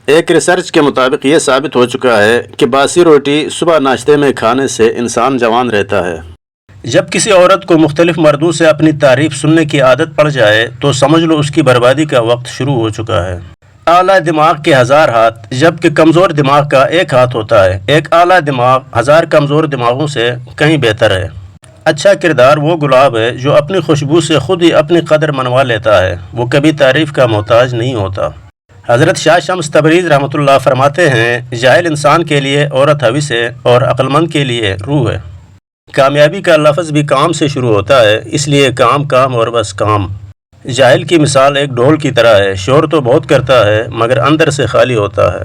ایک ریسرچ کے مطابق یہ ثابت ہو چکا ہے کہ باسی روٹی صبح ناشتے میں کھانے سے انسان جوان رہتا ہے۔ جب کسی عورت کو مختلف مردوں سے اپنی تعریف سننے کی عادت پڑ جائے تو سمجھ لو اس کی بربادی کا وقت شروع ہو چکا ہے۔ اعلیٰ دماغ کے 1000 ہاتھ جبکہ کمزور دماغ کا 1 ہاتھ ہوتا ہے۔ ایک اعلیٰ دماغ 1000 کمزور دماغوں سے کہیں بہتر ہے۔ اچھا کردار وہ گلاب ہے جو اپنی خوشبو سے خود ہی اپنی قدر منوا لیتا ہے، وہ کبھی تعریف کا محتاج نہیں ہوتا۔ حضرت شاہ شمس تبریز رحمۃ اللہ فرماتے ہیں، جاہل انسان کے لیے عورت حوث ہے اور عقل مند کے لیے روح ہے۔ کامیابی کا لفظ بھی کام سے شروع ہوتا ہے، اس لیے کام کام اور بس کام۔ جاہل کی مثال ایک ڈھول کی طرح ہے، شور تو بہت کرتا ہے مگر اندر سے خالی ہوتا ہے۔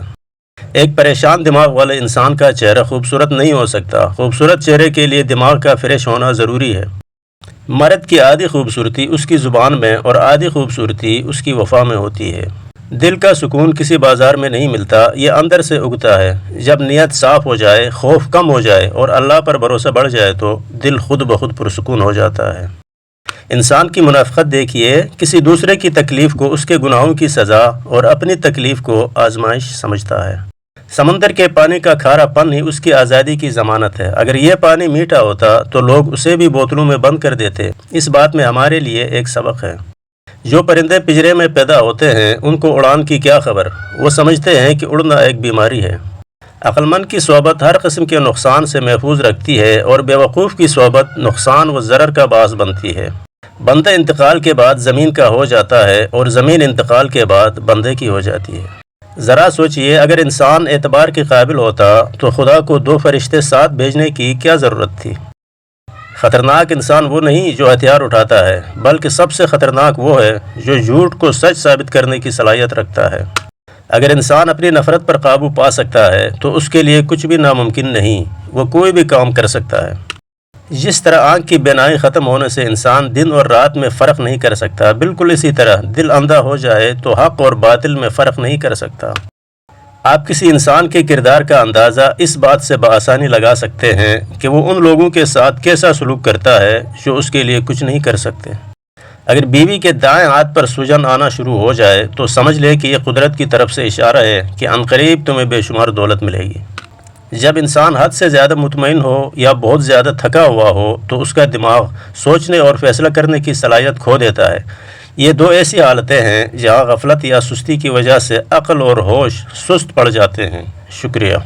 ایک پریشان دماغ والے انسان کا چہرہ خوبصورت نہیں ہو سکتا، خوبصورت چہرے کے لیے دماغ کا فریش ہونا ضروری ہے۔ مرد کی آدھی خوبصورتی اس کی زبان میں اور آدھی خوبصورتی اس کی وفا میں ہوتی ہے۔ دل کا سکون کسی بازار میں نہیں ملتا، یہ اندر سے اگتا ہے۔ جب نیت صاف ہو جائے، خوف کم ہو جائے اور اللہ پر بھروسہ بڑھ جائے تو دل خود بخود پرسکون ہو جاتا ہے۔ انسان کی منافقت دیکھیے، کسی دوسرے کی تکلیف کو اس کے گناہوں کی سزا اور اپنی تکلیف کو آزمائش سمجھتا ہے۔ سمندر کے پانی کا کھارا پن ہی اس کی آزادی کی ضمانت ہے۔ اگر یہ پانی میٹھا ہوتا تو لوگ اسے بھی بوتلوں میں بند کر دیتے۔ اس بات میں ہمارے لیے ایک سبق ہے۔ جو پرندے پنجرے میں پیدا ہوتے ہیں ان کو اڑان کی کیا خبر، وہ سمجھتے ہیں کہ اڑنا ایک بیماری ہے۔ عقل مند کی صحبت ہر قسم کے نقصان سے محفوظ رکھتی ہے اور بیوقوف کی صحبت نقصان و ضرر کا باعث بنتی ہے۔ بندہ انتقال کے بعد زمین کا ہو جاتا ہے اور زمین انتقال کے بعد بندے کی ہو جاتی ہے۔ ذرا سوچئے، اگر انسان اعتبار کے قابل ہوتا تو خدا کو 2 فرشتے ساتھ بھیجنے کی کیا ضرورت تھی؟ خطرناک انسان وہ نہیں جو ہتھیار اٹھاتا ہے، بلکہ سب سے خطرناک وہ ہے جو جھوٹ کو سچ ثابت کرنے کی صلاحیت رکھتا ہے۔ اگر انسان اپنی نفرت پر قابو پا سکتا ہے تو اس کے لیے کچھ بھی ناممکن نہیں، وہ کوئی بھی کام کر سکتا ہے۔ جس طرح آنکھ کی بینائی ختم ہونے سے انسان دن اور رات میں فرق نہیں کر سکتا، بالکل اسی طرح دل اندھا ہو جائے تو حق اور باطل میں فرق نہیں کر سکتا۔ آپ کسی انسان کے کردار کا اندازہ اس بات سے بآسانی لگا سکتے ہیں کہ وہ ان لوگوں کے ساتھ کیسا سلوک کرتا ہے جو اس کے لیے کچھ نہیں کر سکتے۔ اگر بیوی کے دائیں ہاتھ پر سوجن آنا شروع ہو جائے تو سمجھ لے کہ یہ قدرت کی طرف سے اشارہ ہے کہ عنقریب تمہیں بے شمار دولت ملے گی۔ جب انسان حد سے زیادہ مطمئن ہو یا بہت زیادہ تھکا ہوا ہو تو اس کا دماغ سوچنے اور فیصلہ کرنے کی صلاحیت کھو دیتا ہے۔ یہ 2 ایسی حالتیں ہیں جہاں غفلت یا سستی کی وجہ سے عقل اور ہوش سست پڑ جاتے ہیں۔ شکریہ۔